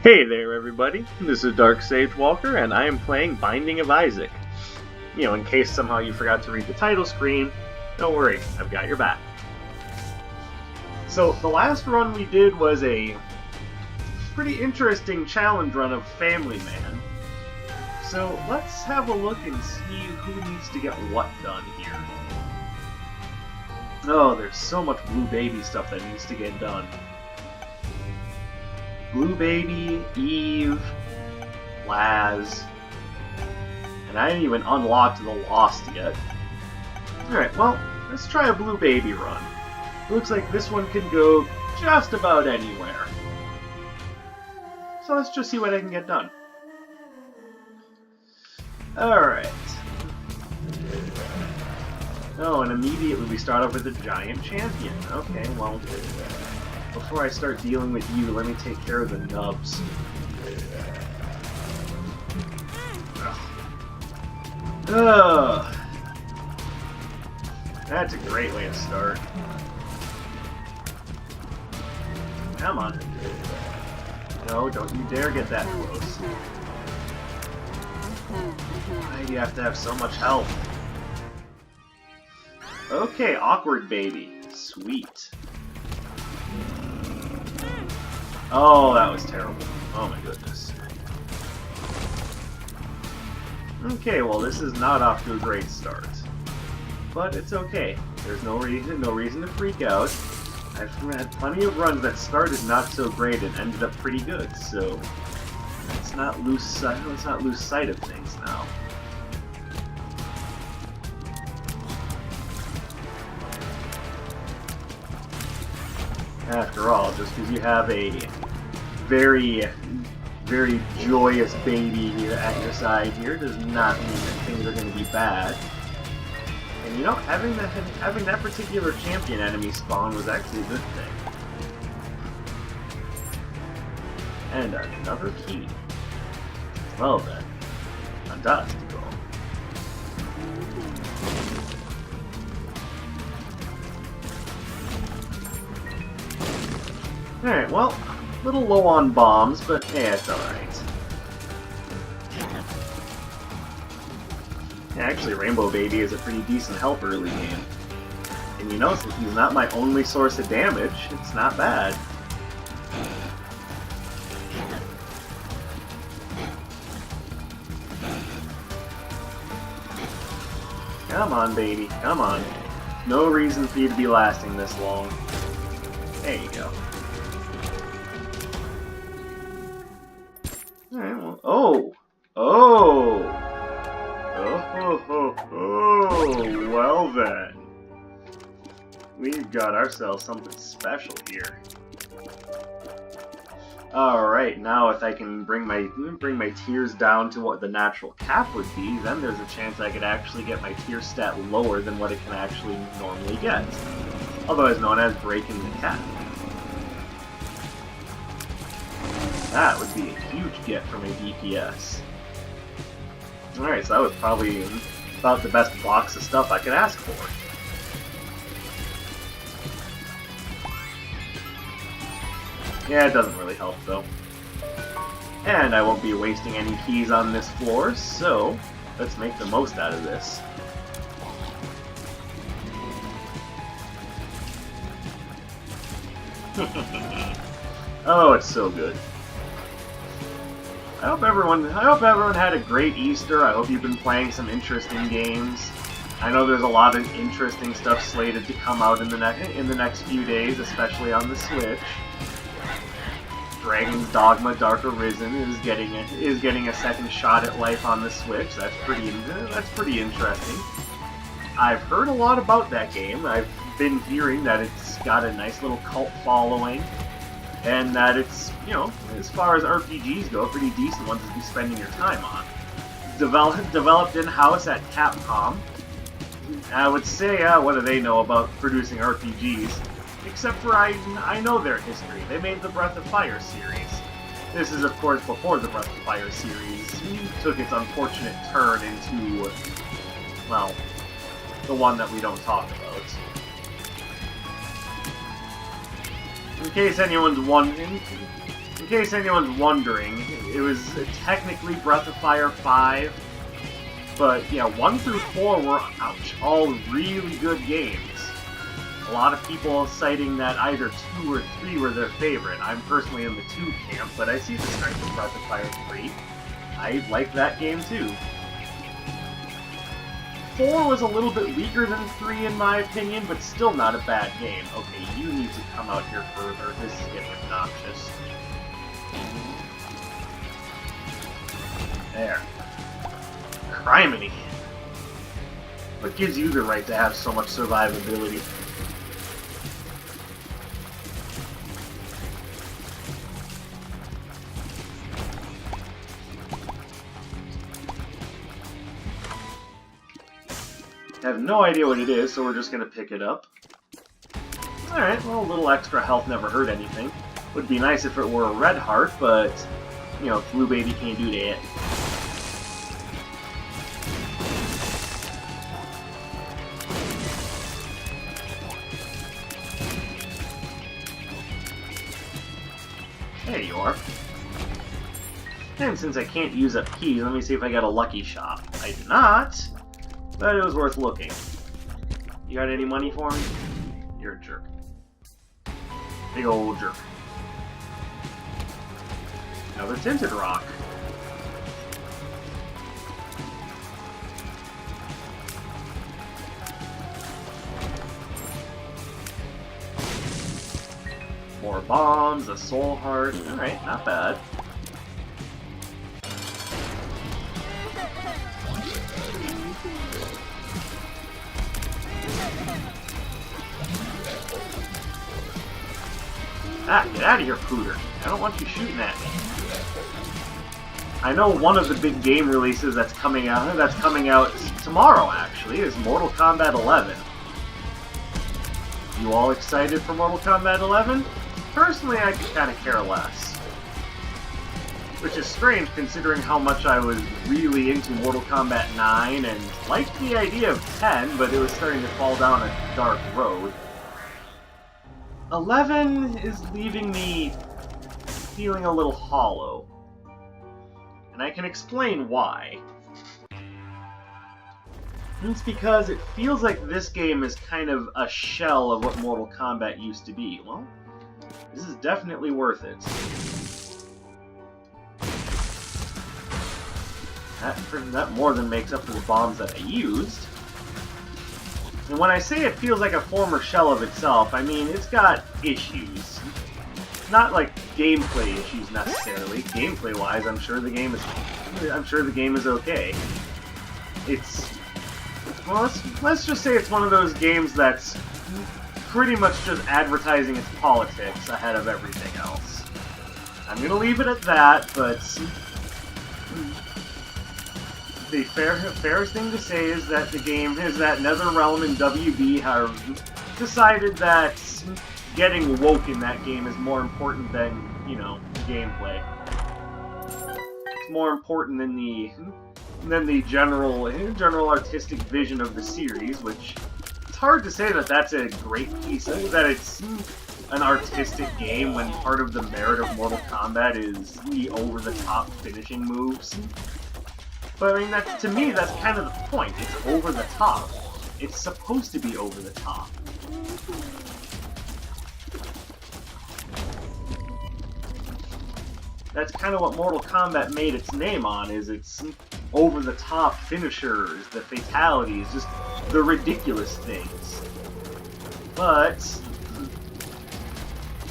Hey there, everybody. This is Dark Sage Walker, and I am playing Binding of Isaac. In case somehow you forgot to read the title screen, don't worry, I've got your back. So, the last run we did was a pretty interesting challenge run of Family Man. So, let's have a look and see who needs to get what done here. Oh, there's so much Blue Baby stuff that needs to get done. Blue Baby, Eve, Laz, and I didn't even unlock the Lost yet. Alright, well, let's try a Blue Baby run. Looks like this one can go just about anywhere. So let's just see what I can get done. Alright. Oh, and immediately we start off with a giant champion. Okay, well, before I start dealing with you, let me take care of the nubs. Ugh. That's a great way to start. Come on. No, don't you dare get that close. Why do you have to have so much health? Okay, awkward baby. Sweet. Oh, that was terrible. Oh my goodness. Okay, well this is not off to a great start. But it's okay. There's no reason to freak out. I've had plenty of runs that started not so great and ended up pretty good, so let's not lose sight of things now. After all, just because you have a very, very joyous baby here at your side here does not mean that things are going to be bad. And having that particular champion enemy spawn was actually a good thing. And another key. Well then, fantastico. Alright, well, a little low on bombs, but yeah, it's alright. Yeah, actually, Rainbow Baby is a pretty decent help early game. And since he's not my only source of damage, it's not bad. Come on, baby, come on. No reason for you to be lasting this long. There you go. Alright, well, well then. We've got ourselves something special here. Alright, now if I can bring my tiers down to what the natural cap would be, then there's a chance I could actually get my tier stat lower than what it can actually normally get. Otherwise known as breaking the cap. That would be a huge get from a DPS. Alright, so that was probably about the best box of stuff I could ask for. Yeah, it doesn't really help though. And I won't be wasting any keys on this floor, so let's make the most out of this. Oh, it's so good. I hope everyone had a great Easter. I hope you've been playing some interesting games. I know there's a lot of interesting stuff slated to come out in the next few days, especially on the Switch. Dragon's Dogma Dark Arisen is getting a second shot at life on the Switch. That's pretty interesting. I've heard a lot about that game. I've been hearing that it's got a nice little cult following. And that it's, as far as RPGs go, pretty decent ones to be spending your time on. Developed in-house at Capcom. I would say, what do they know about producing RPGs? Except for I know their history. They made the Breath of Fire series. This is, of course, before the Breath of Fire series took its unfortunate turn into, well, the one that we don't talk about. In case anyone's wondering, In case anyone's wondering, it was technically Breath of Fire 5, but yeah, 1 through 4 were, ouch, all really good games. A lot of people citing that either 2 or 3 were their favorite. I'm personally in the 2 camp, but I see the strength of Breath of Fire 3. I like that game too. 4 was a little bit weaker than 3 in my opinion, but still not a bad game. Okay, you need to come out here further. This is getting obnoxious. There. Criminy. What gives you the right to have so much survivability? I have no idea what it is, so we're just gonna pick it up. Alright, well, a little extra health never hurt anything. Would be nice if it were a red heart, but, you know, Blue Baby can't do that. There you are. And since I can't use up keys, let me see if I got a lucky shot. I do not. But it was worth looking. You got any money for me? You're a jerk. Big old jerk. Another tinted rock. More bombs, a soul heart. Alright, not bad. Ah, get out of here, Pooter. I don't want you shooting at me. I know one of the big game releases that's coming out tomorrow, actually, is Mortal Kombat 11. You all excited for Mortal Kombat 11? Personally, I could kind of care less. Which is strange, considering how much I was really into Mortal Kombat 9, and liked the idea of 10, but it was starting to fall down a dark road. 11 is leaving me feeling a little hollow. And I can explain why. It's because it feels like this game is kind of a shell of what Mortal Kombat used to be. Well, this is definitely worth it. That more than makes up for the bombs that I used. And when I say it feels like a former shell of itself, I mean it's got issues. Not like gameplay issues necessarily. Gameplay-wise, I'm sure the game is okay. It's, well, let's just say it's one of those games that's pretty much just advertising its politics ahead of everything else. I'm gonna leave it at that, but the fairest thing to say is that NetherRealm and WB have decided that getting woke in that game is more important than, you know, gameplay. It's more important than the general artistic vision of the series, which it's hard to say that that's a great piece of that it's an artistic game when part of the merit of Mortal Kombat is the over-the-top finishing moves. But I mean, to me, that's kind of the point. It's over the top. It's supposed to be over the top. That's kind of what Mortal Kombat made its name on, is its over-the-top finishers, the fatalities, just the ridiculous things. But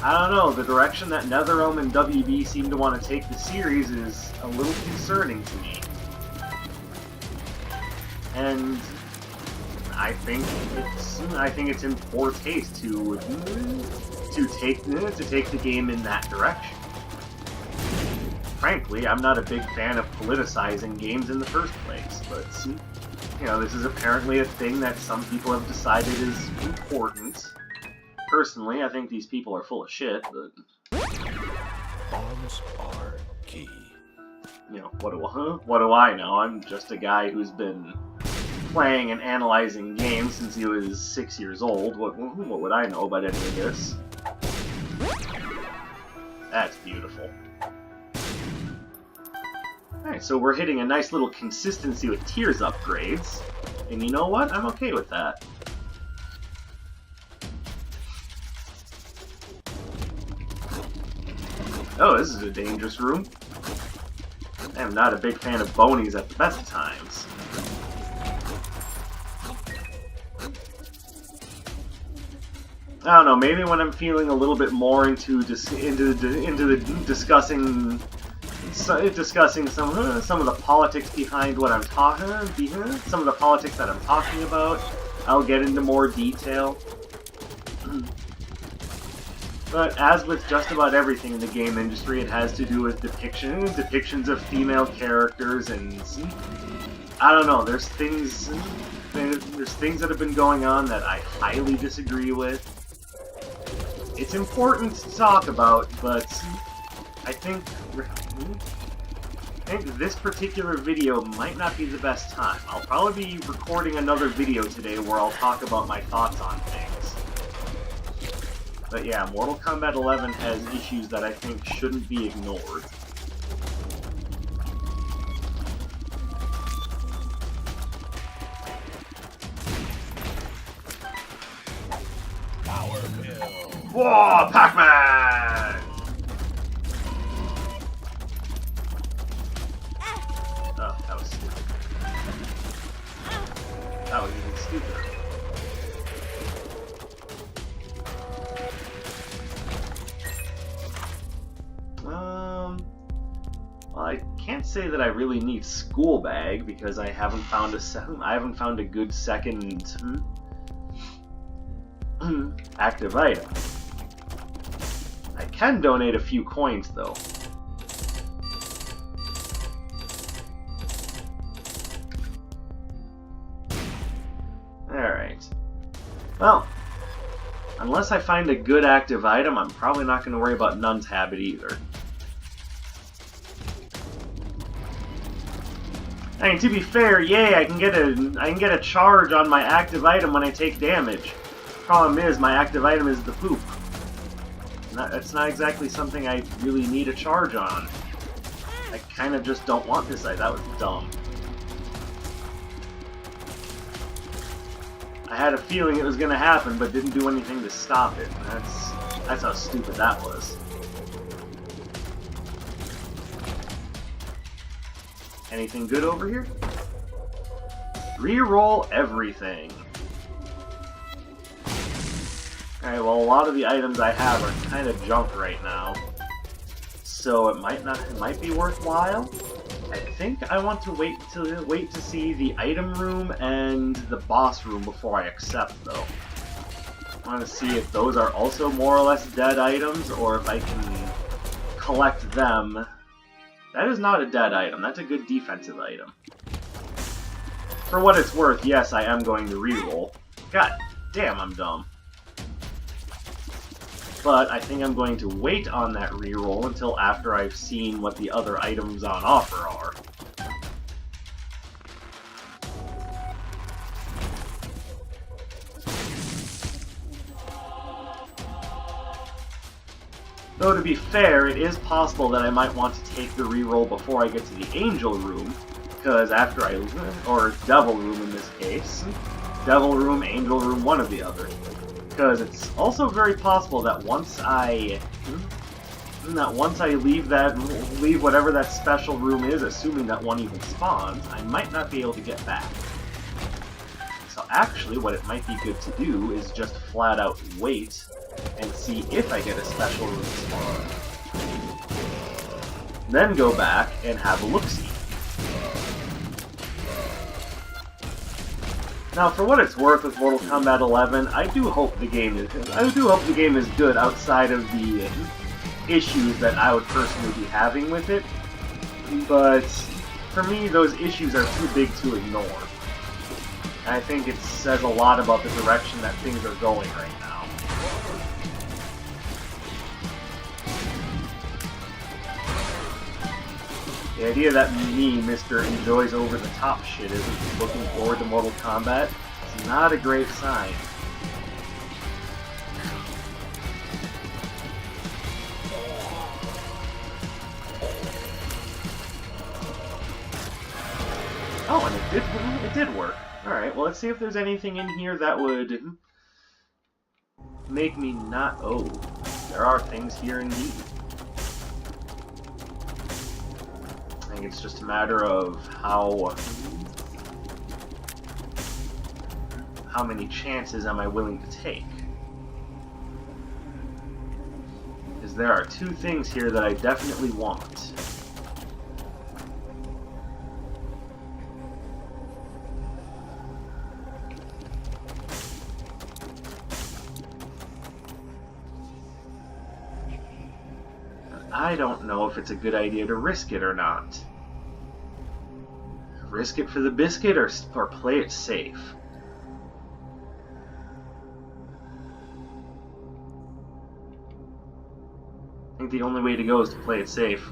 I don't know, the direction that NetherRealm and WB seem to want to take the series is a little concerning to me. And I think it's in poor taste to take the game in that direction. Frankly, I'm not a big fan of politicizing games in the first place, but you know, this is apparently a thing that some people have decided is important. Personally, I think these people are full of shit, but bombs are key. You know, what do I know? I'm just a guy who's been playing and analyzing games since he was 6 years old. What would I know about any of this? That's beautiful. Alright, so we're hitting a nice little consistency with tiers upgrades. And you know what? I'm okay with that. Oh, this is a dangerous room. I am not a big fan of bonies at the best of times. I don't know, maybe when I'm feeling a little bit more into discussing some of the politics behind what I'm talking, some of the politics that I'm talking about, I'll get into more detail. But as with just about everything in the game industry, it has to do with depictions of female characters, and I don't know. There's things that have been going on that I highly disagree with. It's important to talk about, but I think this particular video might not be the best time. I'll probably be recording another video today where I'll talk about my thoughts on things. But yeah, Mortal Kombat 11 has issues that I think shouldn't be ignored. Power pill. Whoa, Pac-Man! Oh, that was stupid. That was even stupider. Well, I can't say that I really need School Bag because I haven't found a good second active item. I can donate a few coins though. Alright. Well, unless I find a good active item, I'm probably not going to worry about Nun's Habit either. I mean, to be fair, yay, I can get a charge on my active item when I take damage. Problem is, my active item is the poop. That's not exactly something I really need a charge on. I kind of just don't want this item. That was dumb. I had a feeling it was going to happen, but didn't do anything to stop it. That's how stupid that was. Anything good over here? Reroll everything. Alright, well, a lot of the items I have are kind of junk right now, so it might be worthwhile. I think I want to wait to see the item room and the boss room before I accept, though. I want to see if those are also more or less dead items, or if I can collect them. That is not a dead item. That's a good defensive item. For what it's worth, yes, I am going to reroll. God damn, I'm dumb. But I think I'm going to wait on that reroll until after I've seen what the other items on offer are. Though to be fair, it is possible that I might want to take the reroll before I get to the Angel Room, because after or Devil Room in this case. Devil Room, Angel Room, one or the other. Because it's also very possible that once I leave whatever that special room is, assuming that one even spawns, I might not be able to get back. So actually, what it might be good to do is just flat out wait and see if I get a special room spawn. Then go back and have a look-see. Now, for what it's worth with Mortal Kombat 11, I do hope the game is good outside of the issues that I would personally be having with it. But for me, those issues are too big to ignore. And I think it says a lot about the direction that things are going right now. The idea that me, Mr. Enjoys over-the-top shit, isn't looking forward to Mortal Kombat is not a great sign. It did work. Alright, well, let's see if there's anything in here that would make me not... Oh, there are things here indeed. I think it's just a matter of how many chances am I willing to take. Because there are two things here that I definitely want. I don't know if it's a good idea to risk it or not. Risk it for the biscuit or play it safe? I think the only way to go is to play it safe.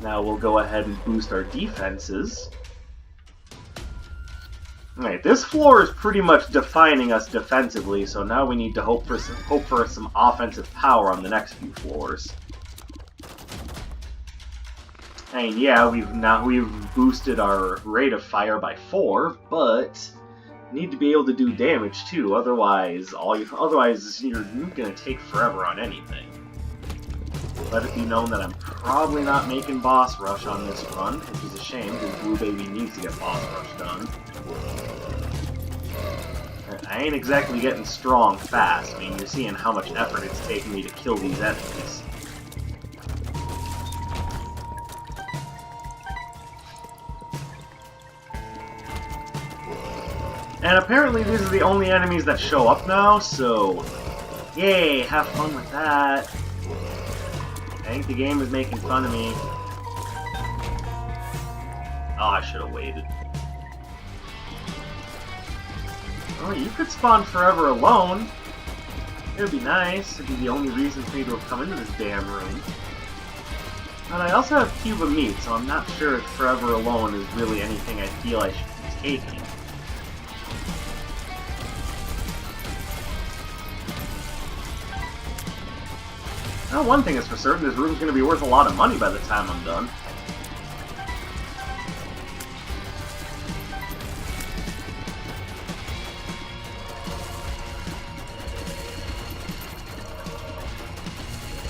Now we'll go ahead and boost our defenses. Alright, this floor is pretty much defining us defensively, so now we need to hope for some offensive power on the next few floors. And yeah, we've boosted our rate of fire by 4, but need to be able to do damage too. Otherwise, you're gonna take forever on anything. Let it be known that I'm probably not making boss rush on this run, which is a shame because Blue Baby needs to get boss rush done. I ain't exactly getting strong fast. I mean, you're seeing how much effort it's taking me to kill these enemies. And apparently these are the only enemies that show up now, so yay, have fun with that. I think the game is making fun of me. Oh, I should have waited. Oh, you could spawn forever alone. It would be nice. It'd be the only reason for me to have come into this damn room. And I also have Cube of Meat, so I'm not sure if forever alone is really anything I feel I should be taking. Now, one thing is for certain, this room's going to be worth a lot of money by the time I'm done.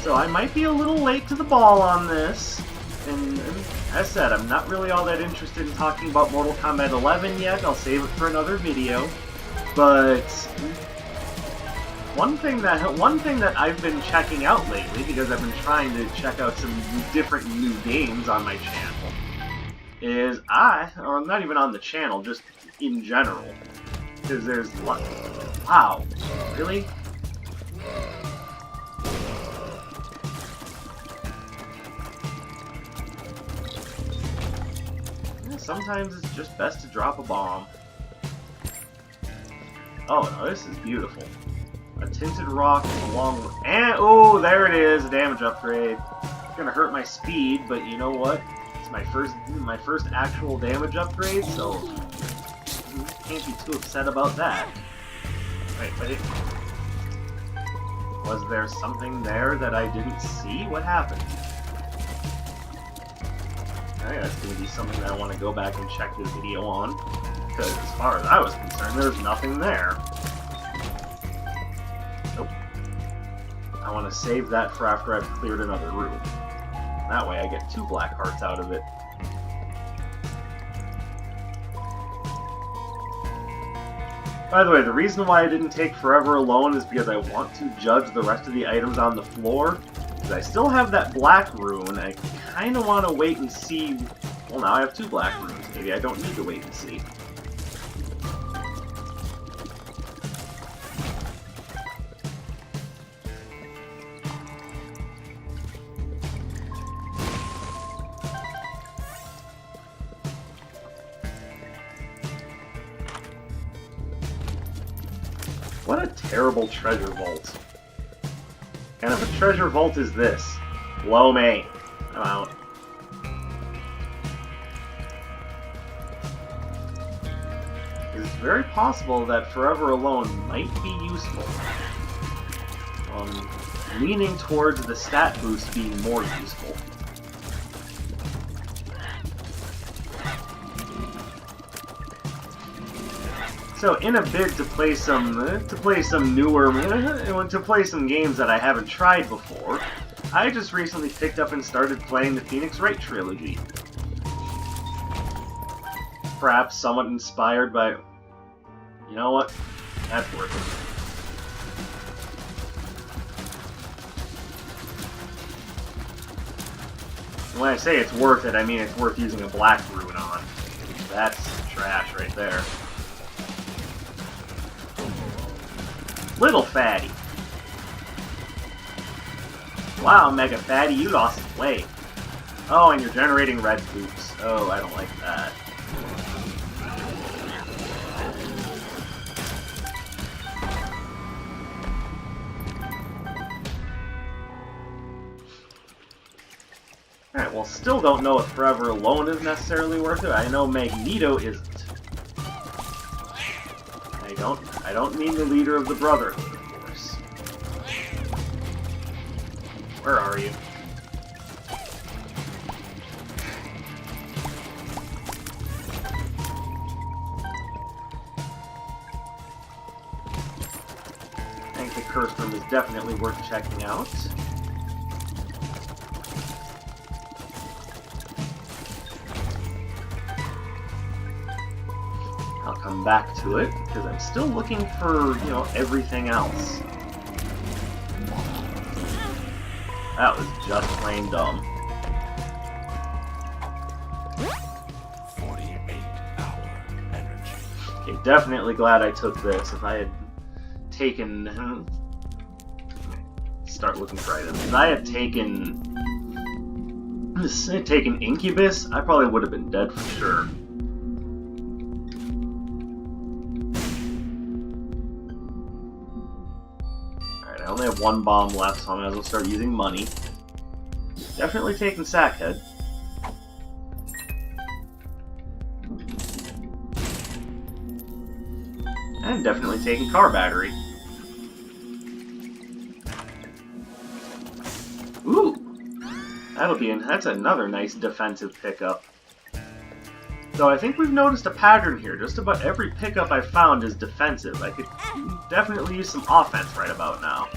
So I might be a little late to the ball on this. And as I said, I'm not really all that interested in talking about Mortal Kombat 11 yet. I'll save it for another video. But one thing that I've been checking out lately, because I've been trying to check out some different new games on my channel, is or not even on the channel, just in general, because there's wow, really? Yeah, sometimes it's just best to drop a bomb. Oh no, this is beautiful. A tinted rock along with... And, oh, there it is, a damage upgrade. It's gonna hurt my speed, but you know what? It's my first actual damage upgrade, so can't be too upset about that. Wait. Was there something there that I didn't see? What happened? Alright, that's gonna be something that I want to go back and check this video on, because as far as I was concerned, there's nothing there. I want to save that for after I've cleared another room. That way I get 2 black hearts out of it. By the way, the reason why I didn't take forever alone is because I want to judge the rest of the items on the floor. Because I still have that black rune, I kind of want to wait and see... Well, now I have 2 black runes. Maybe I don't need to wait and see. What a terrible treasure vault. Kind of a treasure vault is this? Blow me. I'm out. It's very possible that Forever Alone might be useful. Leaning towards the stat boost being more useful. So, in a bid to play some games that I haven't tried before, I just recently picked up and started playing the Phoenix Wright trilogy. Perhaps somewhat inspired by... You know what? That's worth it. When I say it's worth it, I mean it's worth using a black rune on. That's trash right there. Little fatty. Wow, Mega Fatty, you lost some weight. Oh, and you're generating red poops. Oh, I don't like that. Alright, well, still don't know if Forever Alone is necessarily worth it. I know Magneto isn't. I don't mean the leader of the Brotherhood, of course. Where are you? I think the Curse Room is definitely worth checking out. I'll come back to it, because I'm still looking for, you know, everything else. That was just plain dumb. 48-hour energy. Okay, definitely glad I took this. If I had taken... Start looking for items. If I had taken Incubus, I probably would have been dead for sure. I only have one bomb left, so I might as well start using money. Definitely taking Sackhead. And definitely taking Car Battery. Ooh! That's another nice defensive pickup. So I think we've noticed a pattern here. Just about every pickup I've found is defensive. I could definitely use some offense right about now.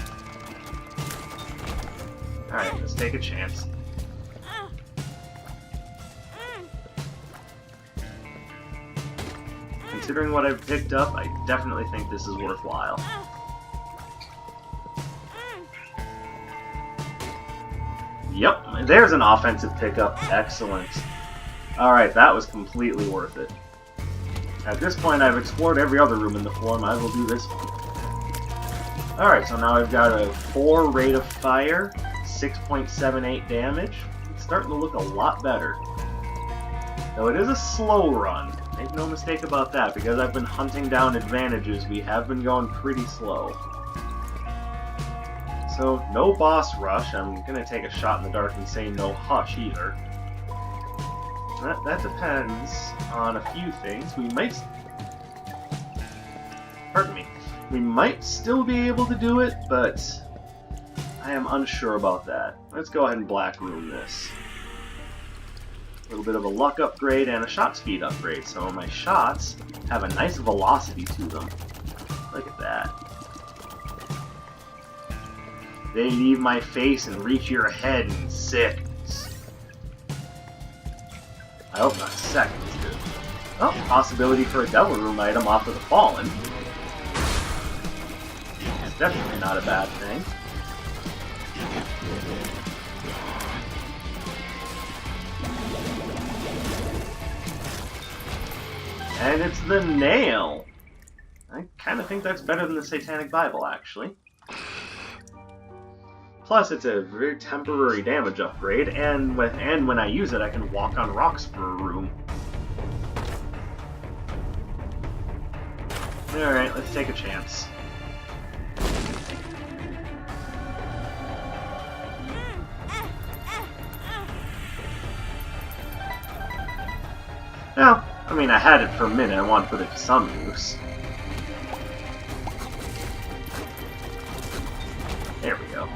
Alright, let's take a chance. Considering what I've picked up, I definitely think this is worthwhile. Yep, there's an offensive pickup. Excellent. Alright, that was completely worth it. At this point, I've explored every other room in the floor, might as well do this one. Alright, so now I've got a 4 rate of fire, 6.78 damage. It's starting to look a lot better. Though it is a slow run. Make no mistake about that, because I've been hunting down advantages, we have been going pretty slow. So, no boss rush. I'm gonna take a shot in the dark and say no hush either. That depends on a few things. We might still be able to do it, but I am unsure about that. Let's go ahead and black room this. A little bit of a luck upgrade and a shot speed upgrade, so my shots have a nice velocity to them. Look at that. They leave my face and reach your head in seconds. I hope not seconds, dude. Oh, possibility for a Devil Room item off of the Fallen. It's definitely not a bad thing. And it's the Nail! I kind of think that's better than the Satanic Bible, actually. Plus, it's a very temporary damage upgrade, and when I use it, I can walk on rocks for a room. Alright, let's take a chance. Now, I mean, I had it for a minute, I want to put it to some use. There we go.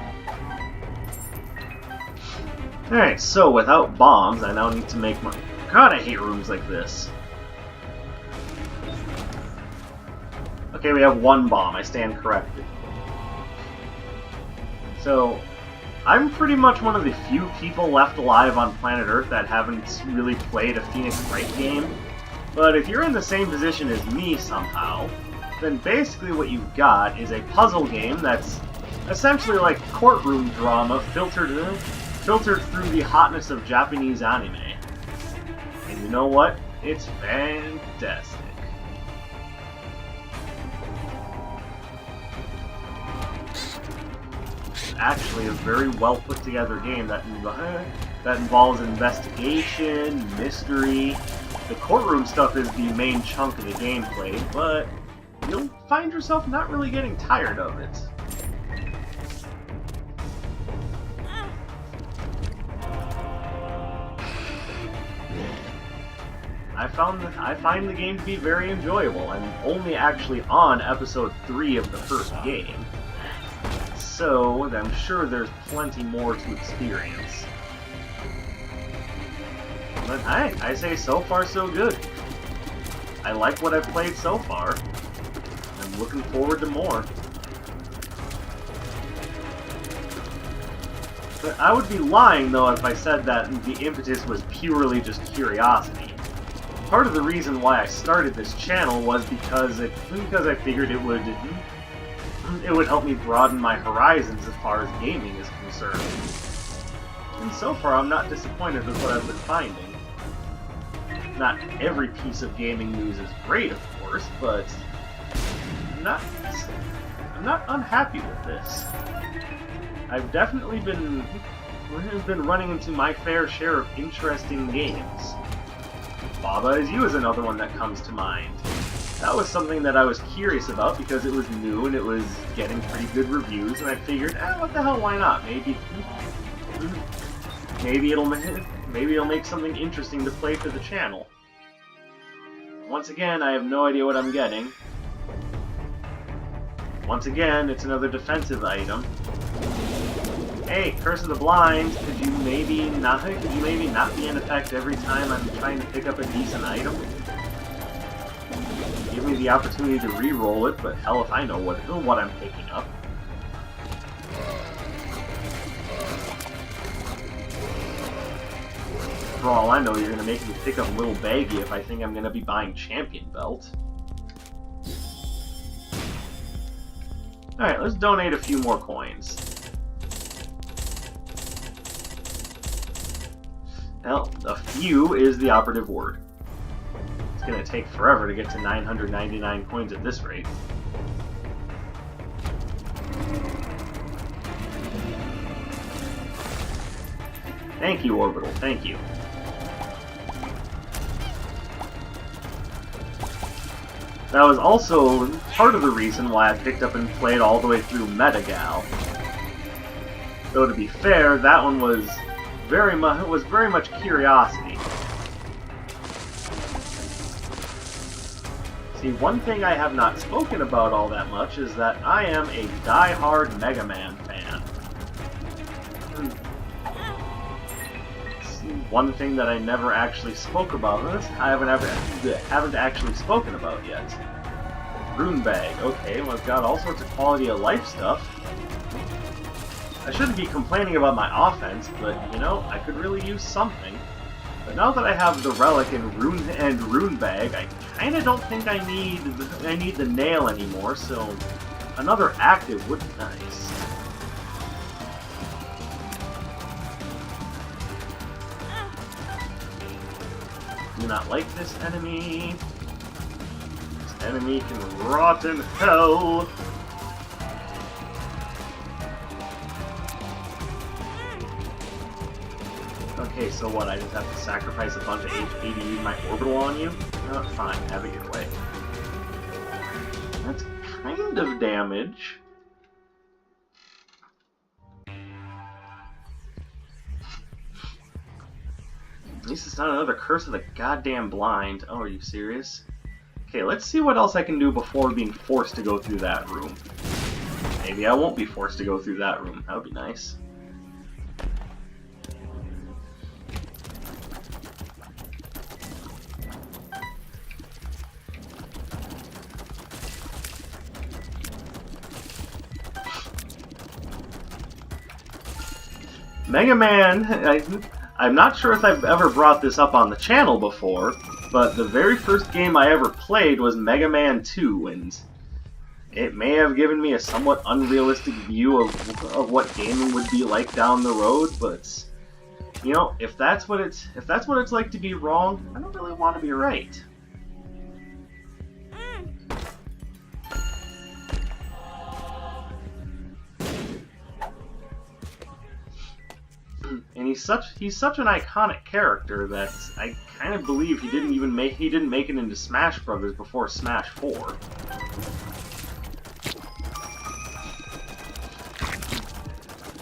Alright, so without bombs, I now need to make money. God, I hate rooms like this. Okay, we have one bomb. I stand corrected. So, I'm pretty much one of the few people left alive on planet Earth that haven't really played a Phoenix Wright game. But if you're in the same position as me somehow, then basically what you've got is a puzzle game that's essentially like courtroom drama filtered through the hotness of Japanese anime. And you know what? It's fantastic. It's actually a very well put together game that involves investigation, mystery. The courtroom stuff is the main chunk of the gameplay, but you'll find yourself not really getting tired of it. I find the game to be very enjoyable. I'm only actually on episode 3 of the first game, so I'm sure there's plenty more to experience. But I say so far so good. I like what I've played so far. I'm looking forward to more. But I would be lying, though, if I said that the impetus was purely just curiosity. Part of the reason why I started this channel was because I figured it would help me broaden my horizons as far as gaming is concerned. And so far, I'm not disappointed with what I've been finding. Not every piece of gaming news is great, of course, but I'm not unhappy with this. I've definitely been running into my fair share of interesting games. Baba Is You is another one that comes to mind. That was something that I was curious about because it was new and it was getting pretty good reviews, and I figured, what the hell, why not? Maybe it'll make something interesting to play for the channel. Once again, I have no idea what I'm getting. Once again, it's another defensive item. Hey, Curse of the Blind, could you maybe not be in effect every time I'm trying to pick up a decent item? Give me the opportunity to re-roll it, but hell if I know what I'm picking up. For all I know, you're gonna make me pick up Little Baggy if I think I'm gonna be buying Champion Belt. Alright, let's donate a few more coins. Well, a few is the operative word. It's going to take forever to get to 999 coins at this rate. Thank you, Orbital, thank you. That was also part of the reason why I picked up and played all the way through Metagal. Though to be fair, that one was very much curiosity. See, one thing I have not spoken about all that much is that I am a die-hard Mega Man fan. See, one thing that I never actually spoke about I haven't actually spoken about yet. Rune Bag. Okay, well, I've got all sorts of quality of life stuff. I shouldn't be complaining about my offense, but, you know, I could really use something. But now that I have the Relic and Rune Bag, I kinda don't think I need the Nail anymore, so another active would be nice. Do not like this enemy. This enemy can rot in hell. Okay, so what, I just have to sacrifice a bunch of HP to use my orbital on you? Oh, fine, have it your way. That's kind of damage. At least it's not another Curse of the Goddamn Blind. Oh, are you serious? Okay, let's see what else I can do before being forced to go through that room. Maybe I won't be forced to go through that room. That would be nice. Mega Man, I'm not sure if I've ever brought this up on the channel before, but the very first game I ever played was Mega Man 2, and it may have given me a somewhat unrealistic view of what gaming would be like down the road, but you know, if that's what it's like to be wrong, I don't really want to be right. And he's such an iconic character that I kind of believe he didn't make it into Smash Brothers before Smash 4.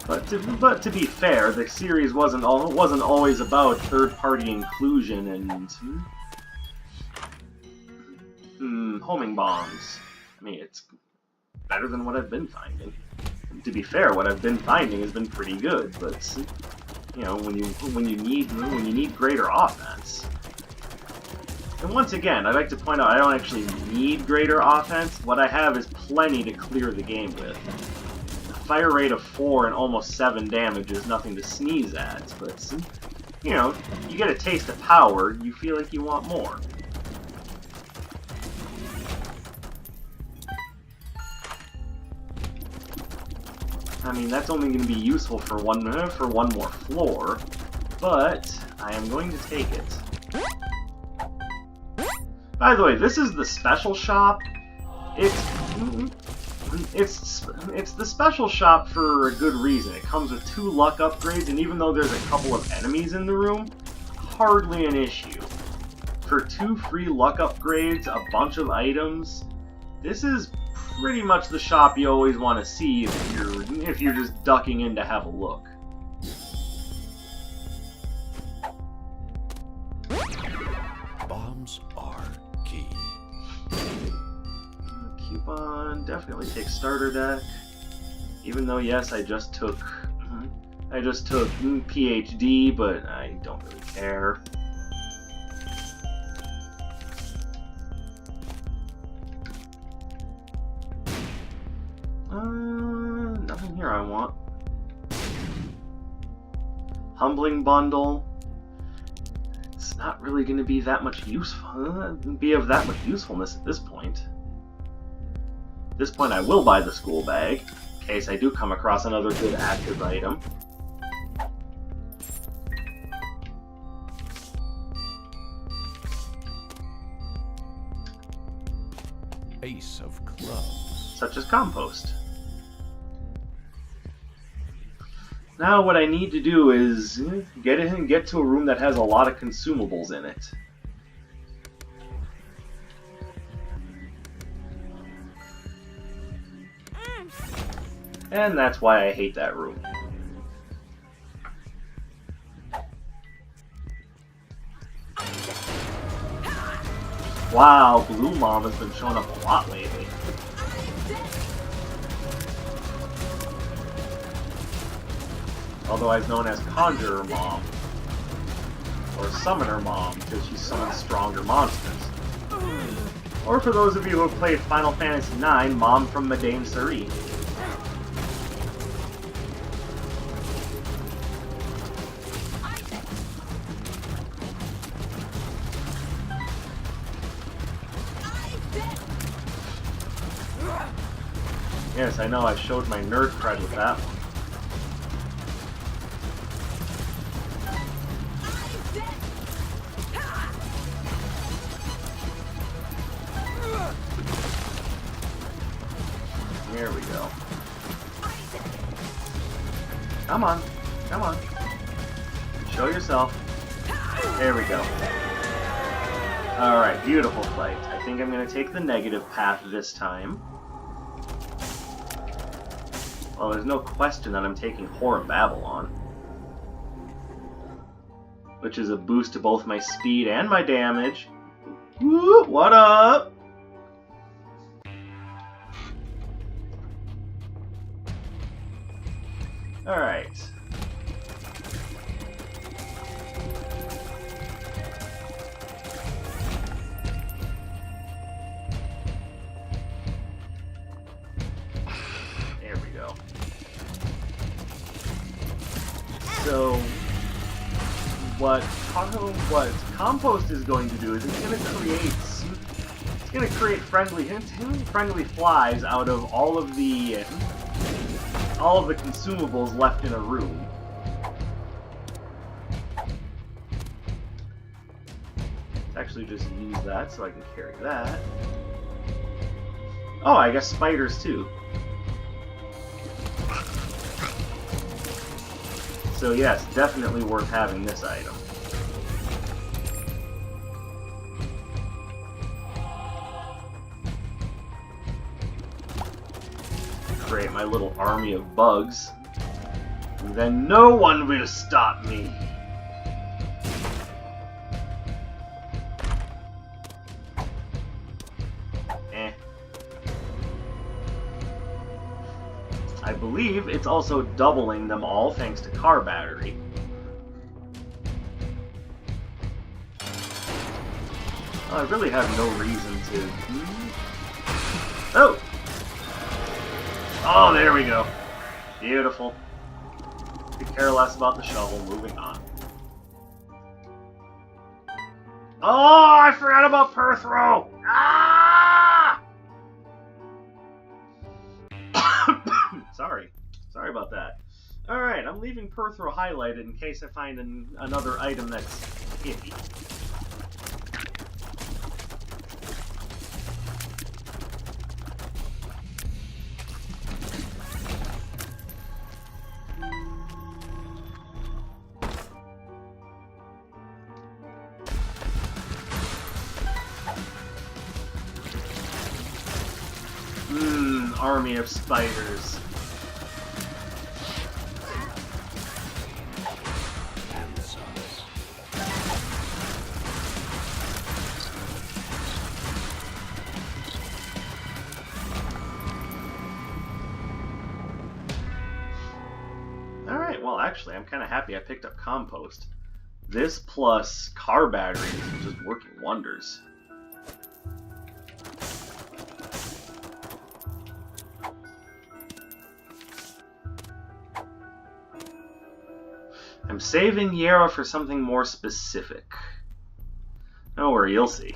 But to be fair, the series wasn't always about third-party inclusion and homing bombs. I mean, it's better than what I've been finding. To be fair, what I've been finding has been pretty good, but you know, when you need greater offense. And once again, I'd like to point out I don't actually need greater offense. What I have is plenty to clear the game with. A fire rate of 4 and almost 7 damage is nothing to sneeze at, but you know, you get a taste of power, you feel like you want more. I mean, that's only going to be useful for one more floor, but I am going to take it. By the way, this is the special shop. It's the special shop for a good reason. It comes with 2 luck upgrades, and even though there's a couple of enemies in the room, hardly an issue. For 2 free luck upgrades, a bunch of items, this is pretty much the shop you always want to see if you're just ducking in to have a look. Bombs are key. Coupon, definitely take starter deck. Even though, yes, I just took PhD, but I don't really care. Nothing here I want. Humbling bundle. It's not really going to be that much of that much usefulness at this point. At this point, I will buy the school bag in case I do come across another good active item. Ace of clubs. Such as compost. Now what I need to do is get to a room that has a lot of consumables in it. And that's why I hate that room. Wow, Blue Mom has been showing up a lot lately. Otherwise known as Conjurer Mom. Or Summoner Mom, because she summons stronger monsters. Or for those of you who have played Final Fantasy IX, Mom from Madain Suri. Yes, I know, I showed my nerd cred with that one. There we go. Come on. Come on. Show yourself. There we go. Alright, beautiful fight. I think I'm going to take the negative path this time. Well, there's no question that I'm taking Whore of Babylon. Which is a boost to both my speed and my damage. Woo! What up? Alright. So what compost is going to do is it's going to create friendly flies out of all of the consumables left in a room. Let's actually just use that so I can carry that. Oh, I guess spiders too. So yes, definitely worth having this item. Create my little army of bugs. And then no one will stop me! I believe it's also doubling them all thanks to car battery. Well, I really have no reason to... Oh! Oh, there we go. Beautiful. Could care less about the shovel, moving on. Oh, I forgot about Perthrow! Ah! Sorry about that. Alright, I'm leaving Perthrow highlighted in case I find another item that's iffy. Army of spiders. Alright, well actually I'm kind of happy I picked up compost. This plus car batteries is just working wonders. I'm saving Yarrow for something more specific. Don't worry, you'll see.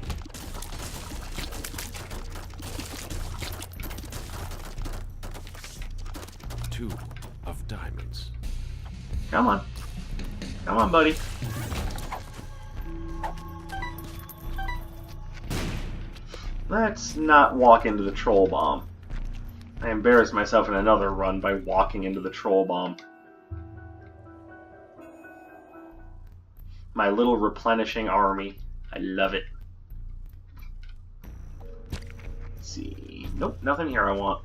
Two of diamonds. Come on. Come on, buddy. Let's not walk into the troll bomb. I embarrassed myself in another run by walking into the troll bomb. My little replenishing army. I love it. Let's see. Nope, nothing here I want.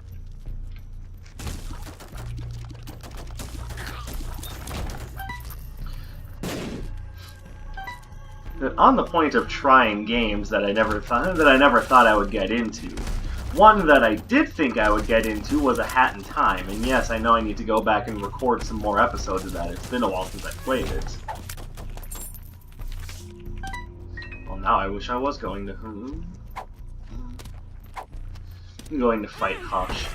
But on the point of trying games that I never thought I would get into, one that I did think I would get into was A Hat in Time, and yes, I know I need to go back and record some more episodes of that. It's been a while since I played it. Now I wish I was going to... I'm going to fight Hush.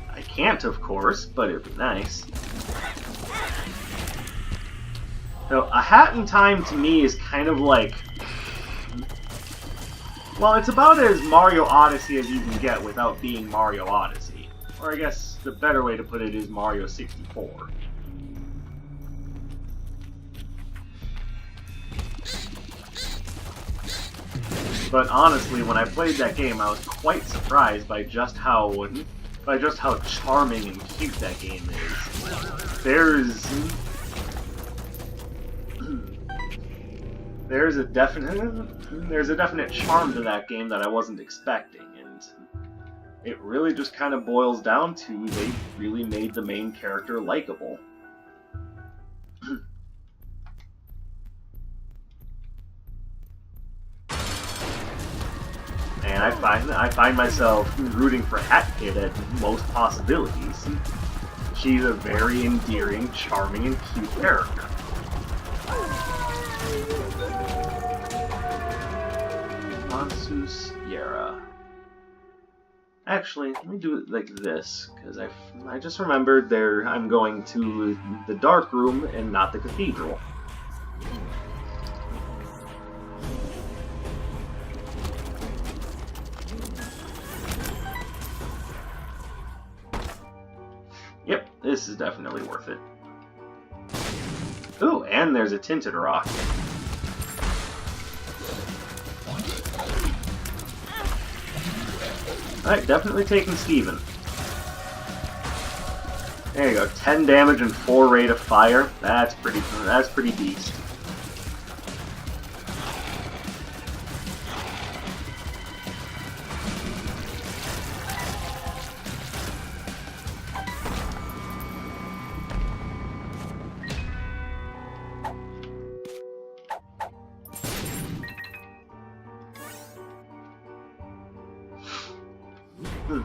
I can't, of course, but it'd be nice. So, A Hat in Time to me is kind of like... Well, it's about as Mario Odyssey as you can get without being Mario Odyssey. Or I guess the better way to put it is Mario 64. But honestly, when I played that game, I was quite surprised by just how charming and cute that game is. There's a definite charm to that game that I wasn't expecting, and it really just kind of boils down to they really made the main character likable. And I find myself rooting for Hat Kid at most possibilities. She's a very endearing, charming, and cute character. Monsus Yera. Actually, let me do it like this, because I just remembered I'm going to the dark room and not the cathedral. Yep, this is definitely worth it. Ooh, and there's a tinted rock. Alright, definitely taking Steven. There you go, 10 damage and 4 rate of fire. That's pretty beast.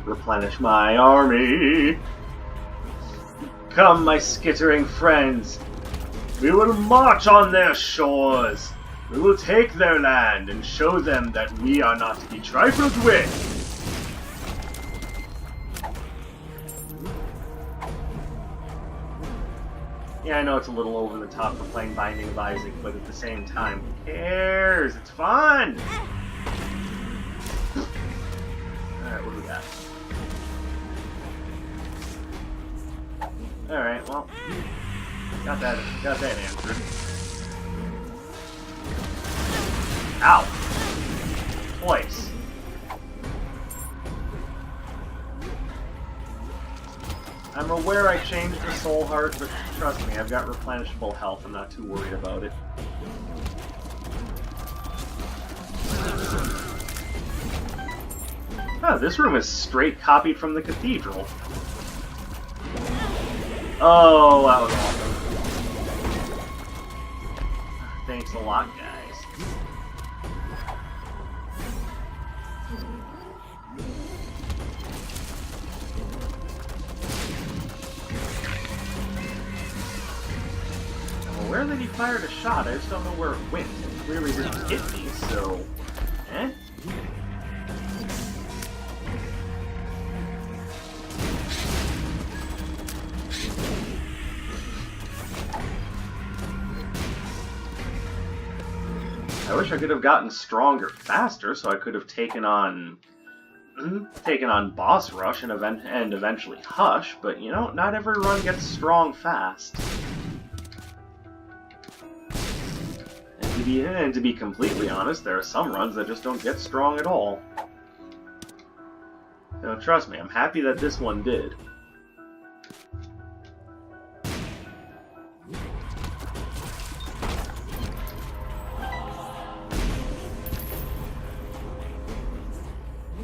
Replenish my army. Come, my skittering friends. We will march on their shores. We will take their land and show them that we are not to be trifled with. Yeah, I know it's a little over the top for playing Binding of Isaac, but at the same time, who cares? It's fun! Alright, what do we got? Alright, well, got that answered. Ow! Twice. I'm aware I changed the soul heart, but trust me, I've got replenishable health. I'm not too worried about it. Oh, this room is straight copied from the cathedral. Oh, that was awesome. Thanks a lot, guys. I'm aware that he fired a shot, I just don't know where it went. It clearly didn't hit me, so... Eh? I wish I could have gotten stronger faster, so I could have taken on Boss Rush and eventually Hush, but you know, not every run gets strong fast. And to be completely honest, there are some runs that just don't get strong at all. Now, trust me, I'm happy that this one did.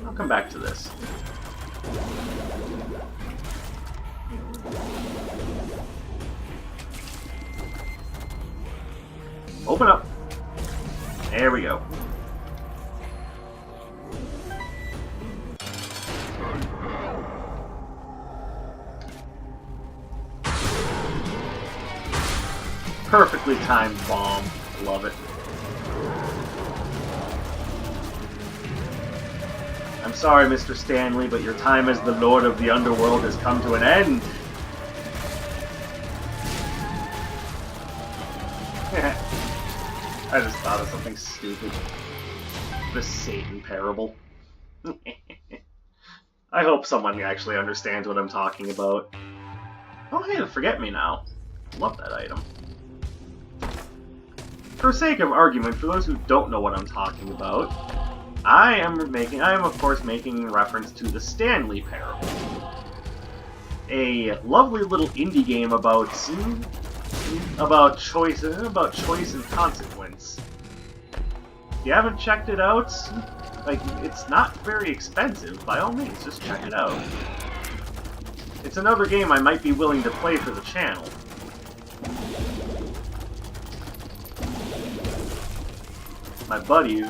I'll come back to this. Open up. There we go. Perfectly timed bomb. Love it. I'm sorry, Mr. Stanley, but your time as the Lord of the Underworld has come to an end. I just thought of something stupid. The Satan parable. I hope someone actually understands what I'm talking about. Oh hey, forget me now. Love that item. For sake of argument, for those who don't know what I'm talking about, I am of course making reference to the Stanley Parable. A lovely little indie game about choice and consequence. If you haven't checked it out, like, it's not very expensive, by all means, just check it out. It's another game I might be willing to play for the channel. My buddy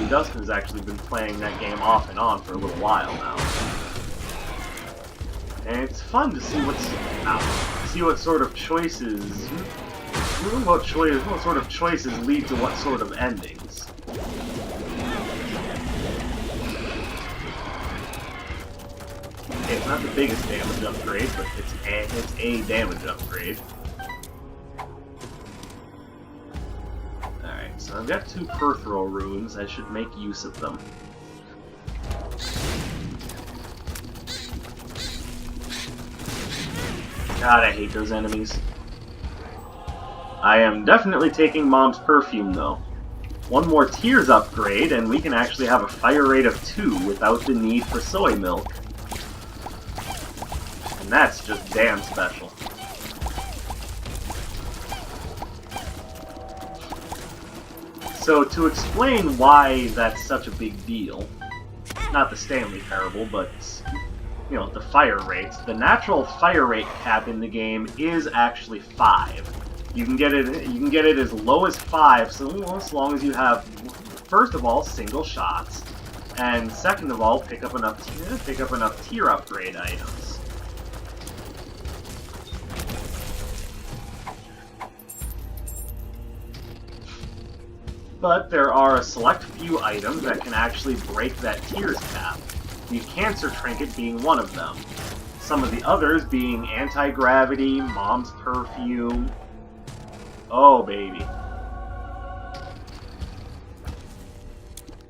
Dustin's actually been playing that game off and on for a little while now. And it's fun to see what sort of choices lead to what sort of endings. Okay, it's not the biggest damage upgrade, but it's a damage upgrade. Alright, so I've got 2 peripheral runes. I should make use of them. God, I hate those enemies. I am definitely taking Mom's perfume, though. 1 more Tears upgrade, and we can actually have a fire rate of 2 without the need for soy milk. And that's just damn special. So, to explain why that's such a big deal, not the Stanley Parable, but, you know, the fire rates. The natural fire rate cap in the game is actually 5. You can get it as low as 5, so as long as you have, first of all, single shots, and second of all, pick up enough tier upgrade items. But there are a select few items that can actually break that tier's cap. The Cancer Trinket being one of them. Some of the others being Anti-Gravity, Mom's Perfume. Oh, baby.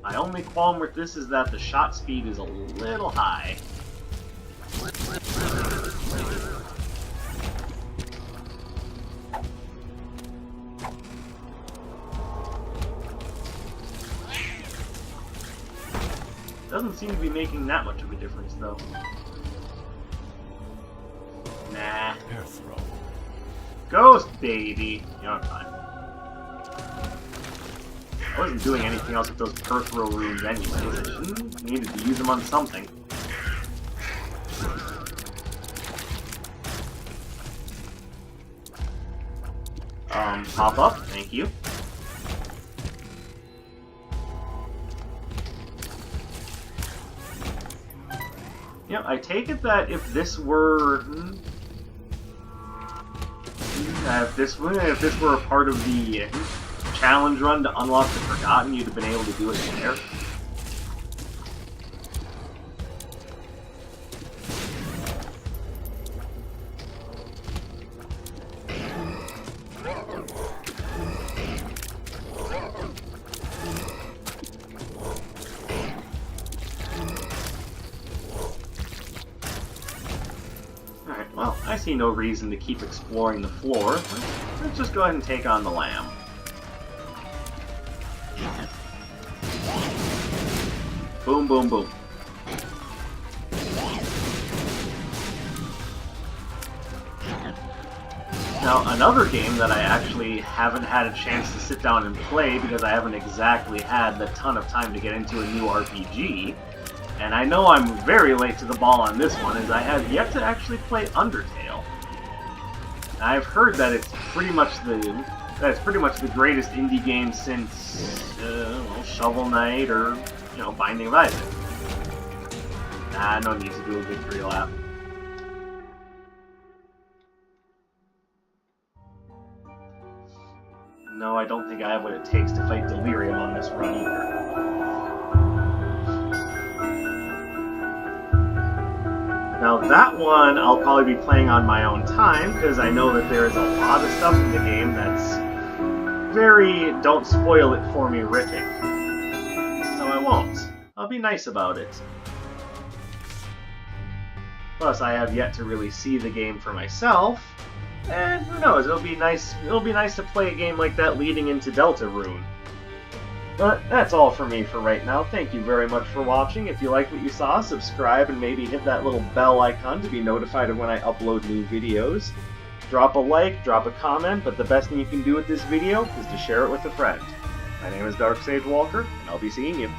My only qualm with this is that the shot speed is a little high. Doesn't seem to be making that much of a difference, though. Nah. Air throw. Ghost, baby! You know, I'm fine. I wasn't doing anything else with those peripheral runes anyways. I shouldn't needed to use them on something. Pop up, thank you. Yep, I take it that if this were... if this were a part of the challenge run to unlock the Forgotten, you'd have been able to do it there. Alright, well, I see no reason to keep exploring the floor. Let's just go ahead and take on the lamb. Boom, boom, boom. Now, another game that I actually haven't had a chance to sit down and play because I haven't exactly had the ton of time to get into a new RPG, and I know I'm very late to the ball on this one, is I have yet to actually play Undertale. I've heard that it's pretty much the greatest indie game since Shovel Knight or, you know, Binding of Isaac. Nah, no need to do a victory lap. No, I don't think I have what it takes to fight Delirium on this run either. Now that one I'll probably be playing on my own time, because I know that there is a lot of stuff in the game that's very don't spoil it for me ripping. So I won't. I'll be nice about it. Plus I have yet to really see the game for myself, and who knows, it'll be nice to play a game like that leading into Deltarune. But that's all for me for right now. Thank you very much for watching. If you like what you saw, subscribe and maybe hit that little bell icon to be notified of when I upload new videos. Drop a like, drop a comment, but the best thing you can do with this video is to share it with a friend. My name is Dark Sage Walker, and I'll be seeing you.